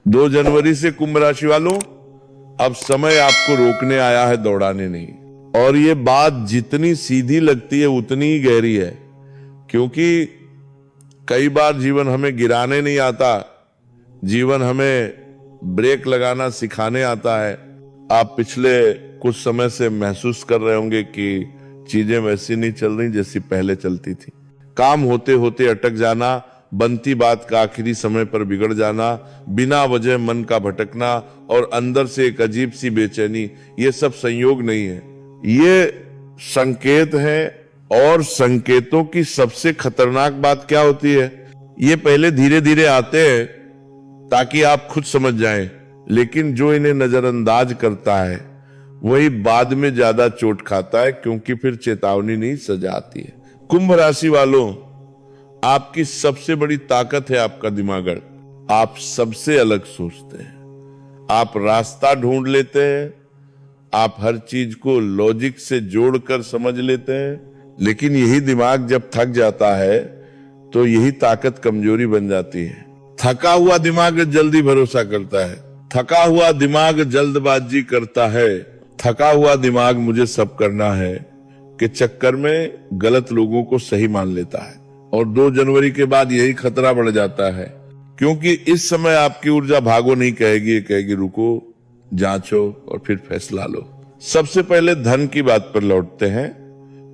2 जनवरी से कुंभ राशि वालों, अब समय आपको रोकने आया है, दौड़ाने नहीं। और ये बात जितनी सीधी लगती है उतनी ही गहरी है, क्योंकि कई बार जीवन हमें गिराने नहीं आता, जीवन हमें ब्रेक लगाना सिखाने आता है। आप पिछले कुछ समय से महसूस कर रहे होंगे कि चीजें वैसी नहीं चल रही जैसी पहले चलती थी। काम होते होते अटक जाना, बनती बात का आखिरी समय पर बिगड़ जाना, बिना वजह मन का भटकना और अंदर से एक अजीब सी बेचैनी, ये सब संयोग नहीं है, ये संकेत है। और संकेतों की सबसे खतरनाक बात क्या होती है, ये पहले धीरे धीरे आते हैं ताकि आप खुद समझ जाएं, लेकिन जो इन्हें नजरअंदाज करता है वही बाद में ज्यादा चोट खाता है, क्योंकि फिर चेतावनी नहीं सजा आती है। कुंभ राशि वालों, आपकी सबसे बड़ी ताकत है आपका दिमाग। आप सबसे अलग सोचते हैं, आप रास्ता ढूंढ लेते हैं, आप हर चीज को लॉजिक से जोड़कर समझ लेते हैं। लेकिन यही दिमाग जब थक जाता है तो यही ताकत कमजोरी बन जाती है। थका हुआ दिमाग जल्दी भरोसा करता है, थका हुआ दिमाग जल्दबाजी करता है, थका हुआ दिमाग मुझे सब करना है के चक्कर में गलत लोगों को सही मान लेता है। और 2 जनवरी के बाद यही खतरा बढ़ जाता है, क्योंकि इस समय आपकी ऊर्जा भागो नहीं कहेगी, कहेगी रुको, जांचो और फिर फैसला लो। सबसे पहले धन की बात पर लौटते हैं,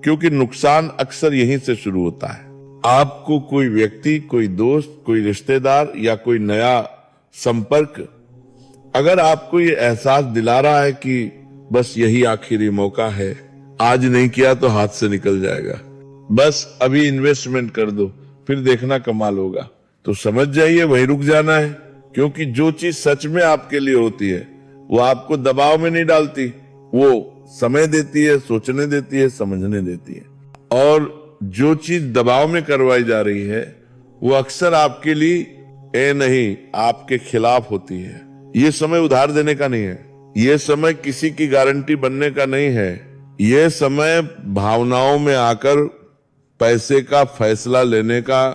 क्योंकि नुकसान अक्सर यहीं से शुरू होता है। आपको कोई व्यक्ति, कोई दोस्त, कोई रिश्तेदार या कोई नया संपर्क अगर आपको ये एहसास दिला रहा है कि बस यही आखिरी मौका है, आज नहीं किया तो हाथ से निकल जाएगा, बस अभी इन्वेस्टमेंट कर दो फिर देखना कमाल होगा, तो समझ जाइए वहीं रुक जाना है। क्योंकि जो चीज सच में आपके लिए होती है वो आपको दबाव में नहीं डालती, वो समय देती है, सोचने देती है, समझने देती है। और जो चीज दबाव में करवाई जा रही है वो अक्सर आपके लिए नहीं, आपके खिलाफ होती है। ये समय उधार देने का नहीं है, ये समय किसी की गारंटी बनने का नहीं है, ये समय भावनाओं में आकर पैसे का फैसला लेने का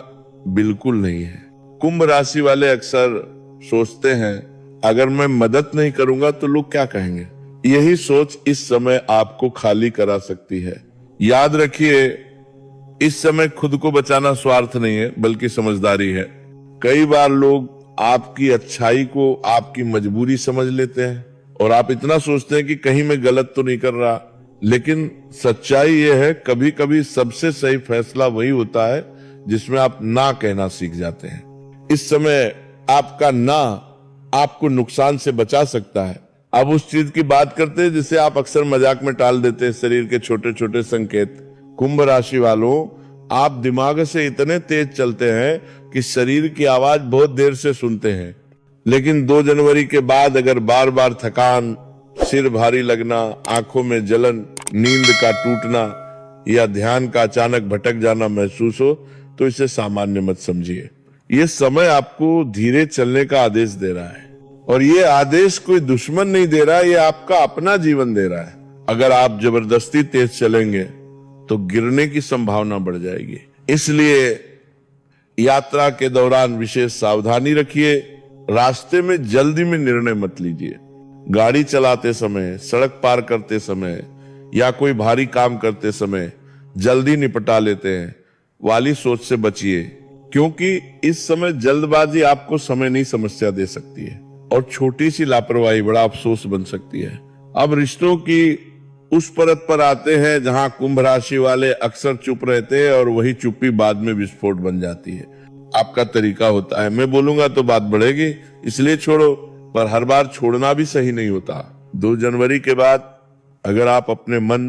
बिल्कुल नहीं है। कुंभ राशि वाले अक्सर सोचते हैं अगर मैं मदद नहीं करूंगा तो लोग क्या कहेंगे। यही सोच इस समय आपको खाली करा सकती है। याद रखिए, इस समय खुद को बचाना स्वार्थ नहीं है बल्कि समझदारी है। कई बार लोग आपकी अच्छाई को आपकी मजबूरी समझ लेते हैं और आप इतना सोचते हैं कि कहीं मैं गलत तो नहीं कर रहा, लेकिन सच्चाई यह है कभी कभी सबसे सही फैसला वही होता है जिसमें आप ना कहना सीख जाते हैं। इस समय आपका ना आपको नुकसान से बचा सकता है। अब उस चीज की बात करते हैं जिसे आप अक्सर मजाक में टाल देते हैं, शरीर के छोटे छोटे संकेत। कुंभ राशि वालों, आप दिमाग से इतने तेज चलते हैं कि शरीर की आवाज बहुत देर से सुनते हैं, लेकिन 2 जनवरी के बाद अगर बार बार थकान, सिर भारी लगना, आंखों में जलन, नींद का टूटना या ध्यान का अचानक भटक जाना महसूस हो तो इसे सामान्य मत समझिए। ये समय आपको धीरे चलने का आदेश दे रहा है, और ये आदेश कोई दुश्मन नहीं दे रहा, ये आपका अपना जीवन दे रहा है। अगर आप जबरदस्ती तेज चलेंगे तो गिरने की संभावना बढ़ जाएगी। इसलिए यात्रा के दौरान विशेष सावधानी रखिए। रास्ते में जल्दी में निर्णय मत लीजिए। गाड़ी चलाते समय, सड़क पार करते समय या कोई भारी काम करते समय जल्दी निपटा लेते हैं वाली सोच से बचिए, क्योंकि इस समय जल्दबाजी आपको समय नहीं समस्या दे सकती है और छोटी सी लापरवाही बड़ा अफसोस बन सकती है। अब रिश्तों की उस परत पर आते हैं जहां कुंभ राशि वाले अक्सर चुप रहते हैं और वही चुप्पी बाद में विस्फोट बन जाती है। आपका तरीका होता है मैं बोलूंगा तो बात बढ़ेगी इसलिए छोड़ो, पर हर बार छोड़ना भी सही नहीं होता। 2 जनवरी के बाद अगर आप अपने मन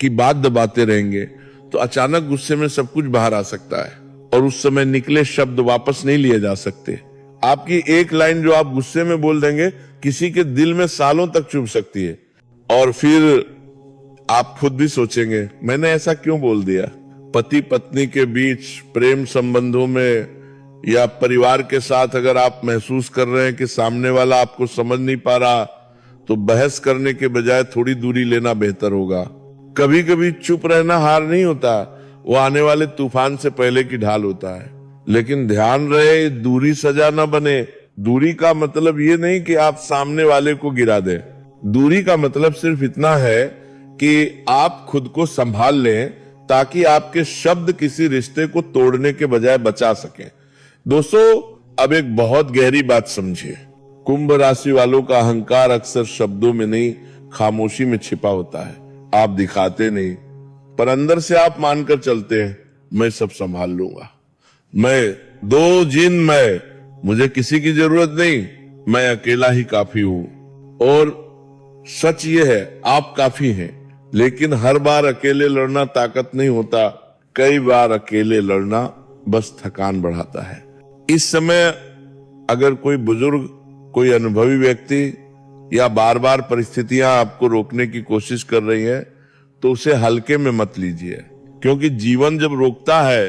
की बात दबाते रहेंगे तो अचानक गुस्से में सब कुछ बाहर आ सकता है और उस समय निकले शब्द वापस नहीं लिए जा सकते। आपकी एक लाइन जो आप गुस्से में बोल देंगे किसी के दिल में सालों तक चुभ सकती है, और फिर आप खुद भी सोचेंगे मैंने ऐसा क्यों बोल दिया। पति पत्नी के बीच, प्रेम संबंधों में या परिवार के साथ अगर आप महसूस कर रहे हैं कि सामने वाला आपको समझ नहीं पा रहा, तो बहस करने के बजाय थोड़ी दूरी लेना बेहतर होगा। कभी कभी चुप रहना हार नहीं होता, वो आने वाले तूफान से पहले की ढाल होता है। लेकिन ध्यान रहे दूरी सजा न बने, दूरी का मतलब ये नहीं कि आप सामने वाले को गिरा दें। दूरी का मतलब सिर्फ इतना है कि आप खुद को संभाल लें ताकि आपके शब्द किसी रिश्ते को तोड़ने के बजाय बचा सकें। दोस्तों, अब एक बहुत गहरी बात समझिए। कुंभ राशि वालों का अहंकार अक्सर शब्दों में नहीं, खामोशी में छिपा होता है। आप दिखाते नहीं, पर अंदर से आप मानकर चलते हैं, मैं सब संभाल लूंगा, मैं दो जिन, मुझे किसी की जरूरत नहीं, मैं अकेला ही काफी हूं। और सच ये है, आप काफी हैं, लेकिन हर बार अकेले लड़ना ताकत नहीं होता। कई बार अकेले लड़ना बस थकान बढ़ाता है। इस समय अगर कोई बुजुर्ग, कोई अनुभवी व्यक्ति या बार बार परिस्थितियां आपको रोकने की कोशिश कर रही है, तो उसे हल्के में मत लीजिए, क्योंकि जीवन जब रोकता है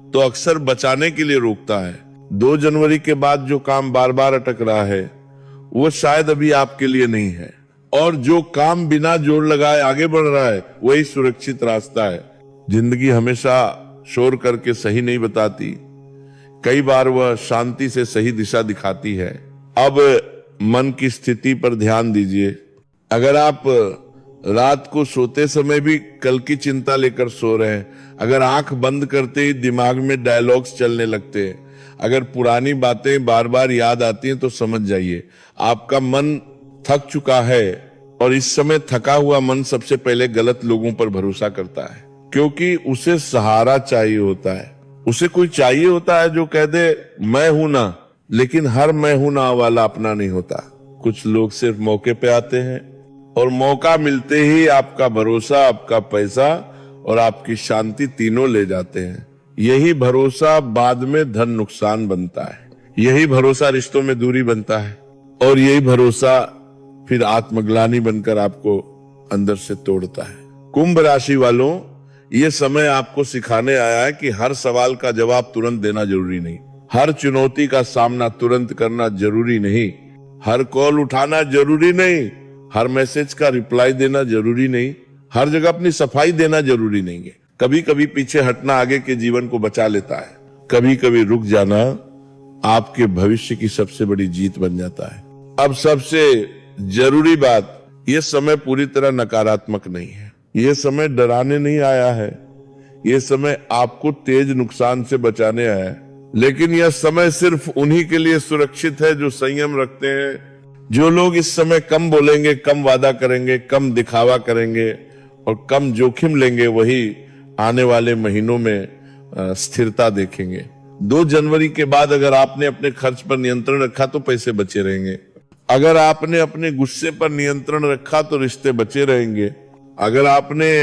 तो अक्सर बचाने के लिए रोकता है। 2 जनवरी के बाद जो काम बार बार अटक रहा है वो शायद अभी आपके लिए नहीं है, और जो काम बिना जोर लगाए आगे बढ़ रहा है वही सुरक्षित रास्ता है। जिंदगी हमेशा शोर करके सही नहीं बताती, कई बार वह शांति से सही दिशा दिखाती है। अब मन की स्थिति पर ध्यान दीजिए। अगर आप रात को सोते समय भी कल की चिंता लेकर सो रहे हैं, अगर आंख बंद करते ही दिमाग में डायलॉग्स चलने लगते हैं, अगर पुरानी बातें बार बार याद आती हैं, तो समझ जाइए आपका मन थक चुका है। और इस समय थका हुआ मन सबसे पहले गलत लोगों पर भरोसा करता है, क्योंकि उसे सहारा चाहिए होता है। उसे कोई चाहिए होता है जो कह दे मैं हूं ना, लेकिन हर मैं हूं ना वाला अपना नहीं होता। कुछ लोग सिर्फ मौके पे आते हैं, और मौका मिलते ही आपका भरोसा, आपका पैसा और आपकी शांति तीनों ले जाते हैं। यही भरोसा बाद में धन नुकसान बनता है, यही भरोसा रिश्तों में दूरी बनता है, और यही भरोसा फिर आत्मग्लानि बनकर आपको अंदर से तोड़ता है। कुंभ राशि वालों, ये समय आपको सिखाने आया है कि हर सवाल का जवाब तुरंत देना जरूरी नहीं, हर चुनौती का सामना तुरंत करना जरूरी नहीं, हर कॉल उठाना जरूरी नहीं, हर मैसेज का रिप्लाई देना जरूरी नहीं, हर जगह अपनी सफाई देना जरूरी नहीं है। कभी कभी पीछे हटना आगे के जीवन को बचा लेता है, कभी कभी रुक जाना आपके भविष्य की सबसे बड़ी जीत बन जाता है। अब सबसे जरूरी बात, यह समय पूरी तरह नकारात्मक नहीं है, यह समय डराने नहीं आया है, यह समय आपको तेज नुकसान से बचाने आया है। लेकिन यह समय सिर्फ उन्हीं के लिए सुरक्षित है जो संयम रखते हैं। जो लोग इस समय कम बोलेंगे, कम वादा करेंगे, कम दिखावा करेंगे और कम जोखिम लेंगे, वही आने वाले महीनों में स्थिरता देखेंगे। 2 जनवरी के बाद अगर आपने अपने खर्च पर नियंत्रण रखा तो पैसे बचे रहेंगे, अगर आपने अपने गुस्से पर नियंत्रण रखा तो रिश्ते बचे रहेंगे, अगर आपने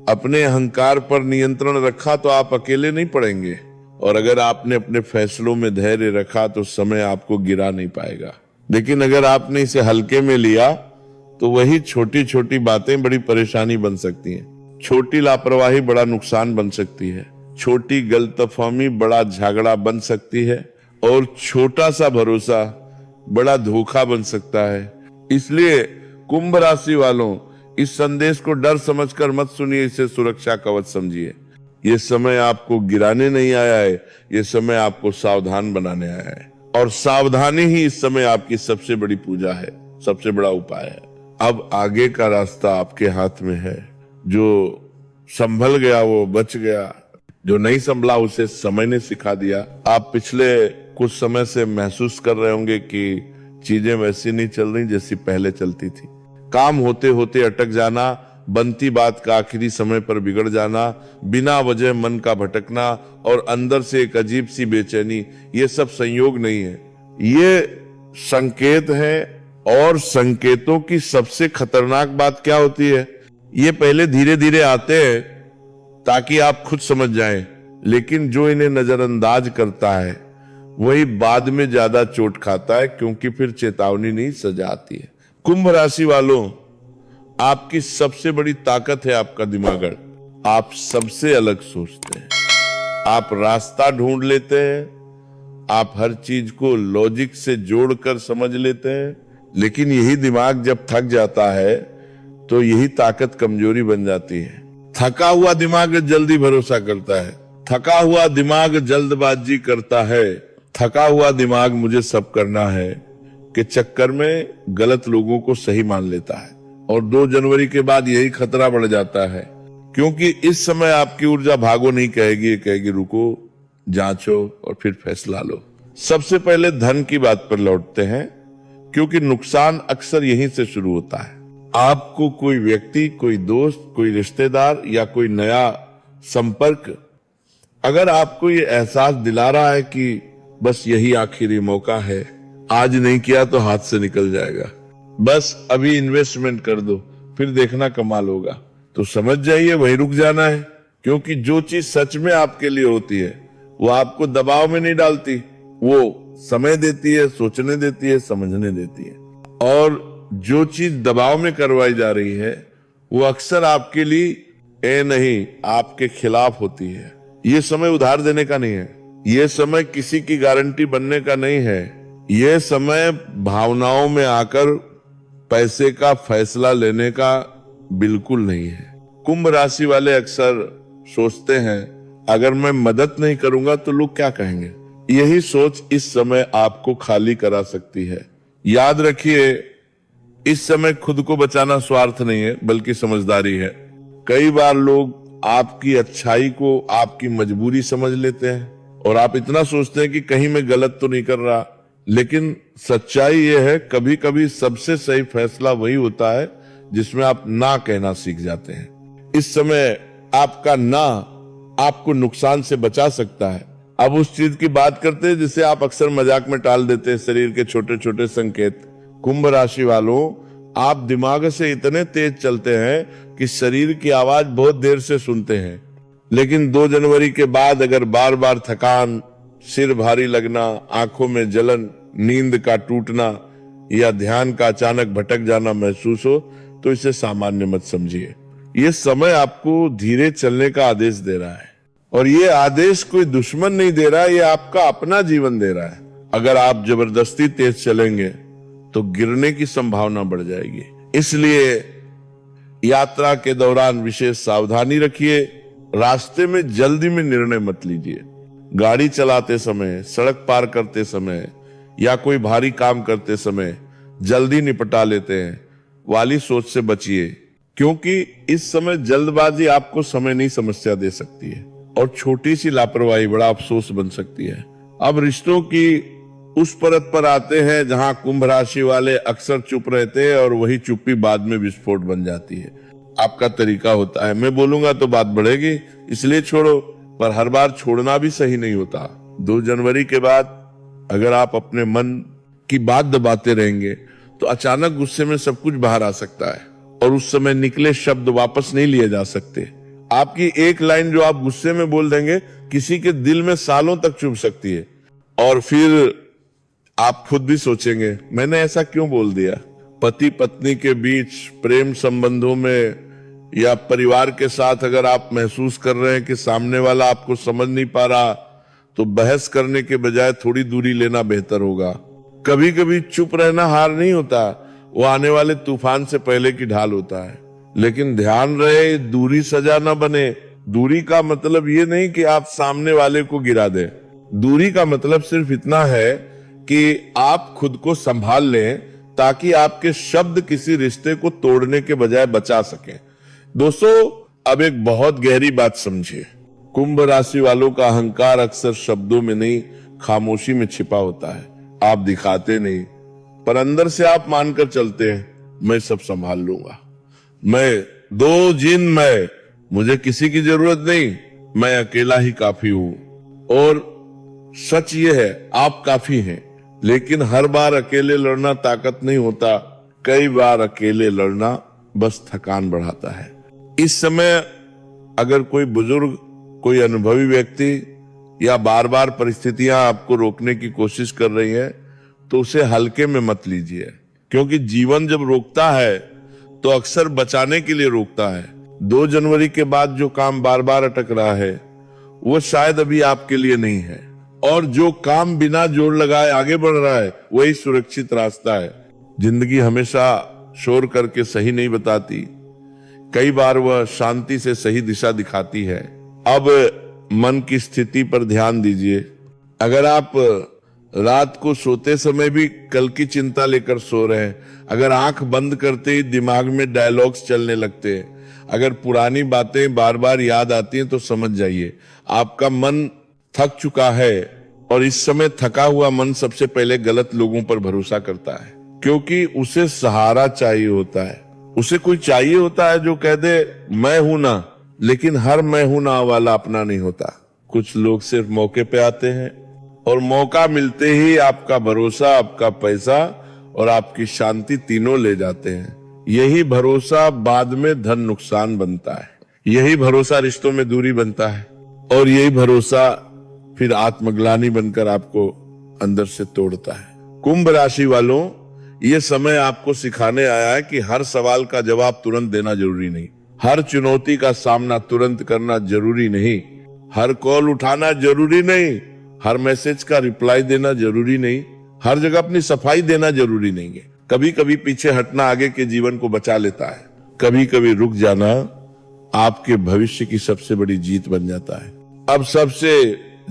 अपने अहंकार पर नियंत्रण रखा तो आप अकेले नहीं पड़ेंगे, और अगर आपने अपने फैसलों में धैर्य रखा तो समय आपको गिरा नहीं पाएगा। लेकिन अगर आपने इसे हल्के में लिया तो वही छोटी छोटी बातें बड़ी परेशानी बन सकती हैं, छोटी लापरवाही बड़ा नुकसान बन सकती है, छोटी गलतफहमी बड़ा झगड़ा बन सकती है, और छोटा सा भरोसा बड़ा धोखा बन सकता है। इसलिए कुंभ राशि वालों, इस संदेश को डर समझकर मत सुनिए, इसे सुरक्षा कवच समझिए। ये समय आपको गिराने नहीं आया है, ये समय आपको सावधान बनाने आया है, और सावधानी ही इस समय आपकी सबसे बड़ी पूजा है, सबसे बड़ा उपाय है। अब आगे का रास्ता आपके हाथ में है। जो संभल गया वो बच गया, जो नहीं संभला उसे समय ने सिखा दिया। आप पिछले कुछ समय से महसूस कर रहे होंगे कि चीजें वैसी नहीं चल रही जैसी पहले चलती थी। काम होते होते अटक जाना, बनती बात का आखिरी समय पर बिगड़ जाना, बिना वजह मन का भटकना और अंदर से एक अजीब सी बेचैनी, ये सब संयोग नहीं है, ये संकेत है। और संकेतों की सबसे खतरनाक बात क्या होती है, ये पहले धीरे धीरे आते हैं ताकि आप खुद समझ जाएं, लेकिन जो इन्हें नजरअंदाज करता है वही बाद में ज्यादा चोट खाता है, क्योंकि फिर चेतावनी नहीं सजा आती है। कुंभ राशि वालों, आपकी सबसे बड़ी ताकत है आपका दिमाग। आप सबसे अलग सोचते हैं, आप रास्ता ढूंढ लेते हैं, आप हर चीज को लॉजिक से जोड़कर समझ लेते हैं। लेकिन यही दिमाग जब थक जाता है तो यही ताकत कमजोरी बन जाती है। थका हुआ दिमाग जल्दी भरोसा करता है, थका हुआ दिमाग जल्दबाजी करता है, थका हुआ दिमाग मुझे सब करना है के चक्कर में गलत लोगों को सही मान लेता है, और 2 जनवरी के बाद यही खतरा बढ़ जाता है, क्योंकि इस समय आपकी ऊर्जा भागो नहीं कहेगी, कहेगी रुको, जांचो और फिर फैसला लो। सबसे पहले धन की बात पर लौटते हैं, क्योंकि नुकसान अक्सर यहीं से शुरू होता है। आपको कोई व्यक्ति, कोई दोस्त, कोई रिश्तेदार या कोई नया संपर्क अगर आपको ये एहसास दिला रहा है कि बस यही आखिरी मौका है, आज नहीं किया तो हाथ से निकल जाएगा, बस अभी इन्वेस्टमेंट कर दो फिर देखना कमाल होगा, तो समझ जाइए वहीं रुक जाना है। क्योंकि जो चीज सच में आपके लिए होती है वो आपको दबाव में नहीं डालती, वो समय देती है, सोचने देती है, समझने देती है। और जो चीज दबाव में करवाई जा रही है वो अक्सर आपके लिए नहीं, आपके खिलाफ होती है। ये समय उधार देने का नहीं है, ये समय किसी की गारंटी बनने का नहीं है, ये समय भावनाओं में आकर पैसे का फैसला लेने का बिल्कुल नहीं है। कुंभ राशि वाले अक्सर सोचते हैं अगर मैं मदद नहीं करूंगा तो लोग क्या कहेंगे। यही सोच इस समय आपको खाली करा सकती है। याद रखिए, इस समय खुद को बचाना स्वार्थ नहीं है बल्कि समझदारी है। कई बार लोग आपकी अच्छाई को आपकी मजबूरी समझ लेते हैं और आप इतना सोचते हैं कि कहीं मैं गलत तो नहीं कर रहा, लेकिन सच्चाई यह है कभी कभी सबसे सही फैसला वही होता है जिसमें आप ना कहना सीख जाते हैं। इस समय आपका ना आपको नुकसान से बचा सकता है। अब उस चीज की बात करते हैं जिसे आप अक्सर मजाक में टाल देते हैं, शरीर के छोटे छोटे संकेत। कुंभ राशि वालों, आप दिमाग से इतने तेज चलते हैं कि शरीर की आवाज बहुत देर से सुनते हैं, लेकिन 2 जनवरी के बाद अगर बार बार थकान, सिर भारी लगना, आंखों में जलन, नींद का टूटना या ध्यान का अचानक भटक जाना महसूस हो तो इसे सामान्य मत समझिए। ये समय आपको धीरे चलने का आदेश दे रहा है, और ये आदेश कोई दुश्मन नहीं दे रहा है, ये आपका अपना जीवन दे रहा है। अगर आप जबरदस्ती तेज चलेंगे तो गिरने की संभावना बढ़ जाएगी। इसलिए यात्रा के दौरान विशेष सावधानी रखिए। रास्ते में जल्दी में निर्णय मत लीजिए। गाड़ी चलाते समय, सड़क पार करते समय या कोई भारी काम करते समय जल्दी निपटा लेते हैं वाली सोच से बचिए, क्योंकि इस समय जल्दबाजी आपको समय नहीं समस्या दे सकती है और छोटी सी लापरवाही बड़ा अफसोस बन सकती है। अब रिश्तों की उस परत पर आते हैं जहां कुंभ राशि वाले अक्सर चुप रहते हैं और वही चुप्पी बाद में विस्फोट बन जाती है। आपका तरीका होता है मैं बोलूंगा तो बात बढ़ेगी इसलिए छोड़ो, पर हर बार छोड़ना भी सही नहीं होता। 2 जनवरी के बाद अगर आप अपने मन की बात दबाते रहेंगे तो अचानक गुस्से में सब कुछ बाहर आ सकता है और उस समय निकले शब्द वापस नहीं लिए जा सकते। आपकी एक लाइन जो आप गुस्से में बोल देंगे किसी के दिल में सालों तक चुभ सकती है, और फिर आप खुद भी सोचेंगे मैंने ऐसा क्यों बोल दिया। पति पत्नी के बीच, प्रेम संबंधों में या परिवार के साथ अगर आप महसूस कर रहे हैं कि सामने वाला आपको समझ नहीं पा रहा, तो बहस करने के बजाय थोड़ी दूरी लेना बेहतर होगा। कभी कभी चुप रहना हार नहीं होता, वो आने वाले तूफान से पहले की ढाल होता है। लेकिन ध्यान रहे, दूरी सजा न बने। दूरी का मतलब ये नहीं कि आप सामने वाले को गिरा दें। दूरी का मतलब सिर्फ इतना है कि आप खुद को संभाल लें ताकि आपके शब्द किसी रिश्ते को तोड़ने के बजाय बचा सकें। दोस्तों, अब एक बहुत गहरी बात समझिए। कुंभ राशि वालों का अहंकार अक्सर शब्दों में नहीं, खामोशी में छिपा होता है। आप दिखाते नहीं, पर अंदर से आप मानकर चलते हैं मैं सब संभाल लूंगा, मैं 2 जिन, मैं, मुझे किसी की जरूरत नहीं, मैं अकेला ही काफी हूं। और सच ये है आप काफी हैं, लेकिन हर बार अकेले लड़ना ताकत नहीं होता। कई बार अकेले लड़ना बस थकान बढ़ाता है। इस समय अगर कोई बुजुर्ग, कोई अनुभवी व्यक्ति या बार बार परिस्थितियां आपको रोकने की कोशिश कर रही है तो उसे हल्के में मत लीजिए, क्योंकि जीवन जब रोकता है तो अक्सर बचाने के लिए रोकता है। 2 जनवरी के बाद जो काम बार बार अटक रहा है वो शायद अभी आपके लिए नहीं है, और जो काम बिना जोर लगाए आगे बढ़ रहा है वही सुरक्षित रास्ता है। जिंदगी हमेशा शोर करके सही नहीं बताती, कई बार वह शांति से सही दिशा दिखाती है। अब मन की स्थिति पर ध्यान दीजिए। अगर आप रात को सोते समय भी कल की चिंता लेकर सो रहे हैं, अगर आंख बंद करते ही दिमाग में डायलॉग्स चलने लगते हैं, अगर पुरानी बातें बार बार याद आती हैं, तो समझ जाइए आपका मन थक चुका है। और इस समय थका हुआ मन सबसे पहले गलत लोगों पर भरोसा करता है, क्योंकि उसे सहारा चाहिए होता है। उसे कोई चाहिए होता है जो कह दे मैं हूं ना, लेकिन हर मैं हूं ना वाला अपना नहीं होता। कुछ लोग सिर्फ मौके पे आते हैं और मौका मिलते ही आपका भरोसा, आपका पैसा और आपकी शांति तीनों ले जाते हैं। यही भरोसा बाद में धन नुकसान बनता है, यही भरोसा रिश्तों में दूरी बनता है, और यही भरोसा फिर आत्मग्लानि बनकर आपको अंदर से तोड़ता है। कुंभ राशि वालों, ये समय आपको सिखाने आया है कि हर सवाल का जवाब तुरंत देना जरूरी नहीं, हर चुनौती का सामना तुरंत करना जरूरी नहीं, हर कॉल उठाना जरूरी नहीं, हर मैसेज का रिप्लाई देना जरूरी नहीं, हर जगह अपनी सफाई देना जरूरी नहीं है। कभी कभी पीछे हटना आगे के जीवन को बचा लेता है, कभी कभी रुक जाना आपके भविष्य की सबसे बड़ी जीत बन जाता है। अब सबसे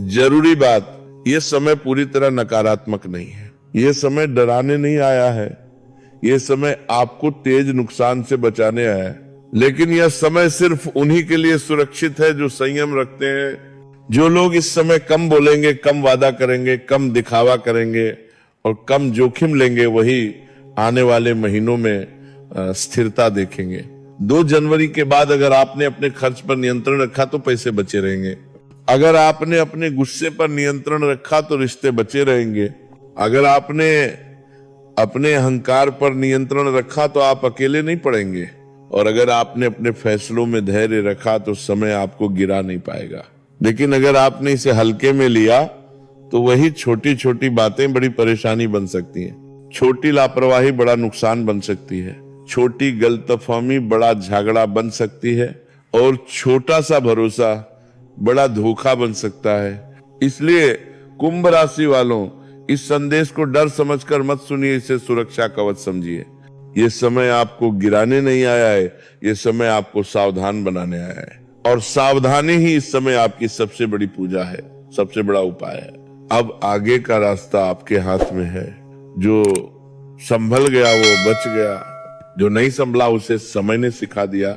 जरूरी बात, यह समय पूरी तरह नकारात्मक नहीं है, यह समय डराने नहीं आया है, यह समय आपको तेज नुकसान से बचाने आया है। लेकिन यह समय सिर्फ उन्हीं के लिए सुरक्षित है जो संयम रखते हैं। जो लोग इस समय कम बोलेंगे, कम वादा करेंगे, कम दिखावा करेंगे और कम जोखिम लेंगे, वही आने वाले महीनों में स्थिरता देखेंगे। 2 जनवरी के बाद अगर आपने अपने खर्च पर नियंत्रण रखा तो पैसे बचे रहेंगे, अगर आपने अपने गुस्से पर नियंत्रण रखा तो रिश्ते बचे रहेंगे, अगर आपने अपने अहंकार पर नियंत्रण रखा तो आप अकेले नहीं पड़ेंगे, और अगर आपने अपने फैसलों में धैर्य रखा तो समय आपको गिरा नहीं पाएगा। लेकिन अगर आपने इसे हल्के में लिया तो वही छोटी छोटी बातें बड़ी परेशानी बन सकती हैं, छोटी लापरवाही बड़ा नुकसान बन सकती है, छोटी गलतफहमी बड़ा झगड़ा बन सकती है, और छोटा सा भरोसा बड़ा धोखा बन सकता है। इसलिए कुंभ राशि वालों, इस संदेश को डर समझकर मत सुनिए, इसे सुरक्षा कवच समझिए। ये समय आपको गिराने नहीं आया है, ये समय आपको सावधान बनाने आया है, और सावधानी ही इस समय आपकी सबसे बड़ी पूजा है, सबसे बड़ा उपाय है। अब आगे का रास्ता आपके हाथ में है। जो संभल गया वो बच गया, जो नहीं संभला उसे समय ने सिखा दिया।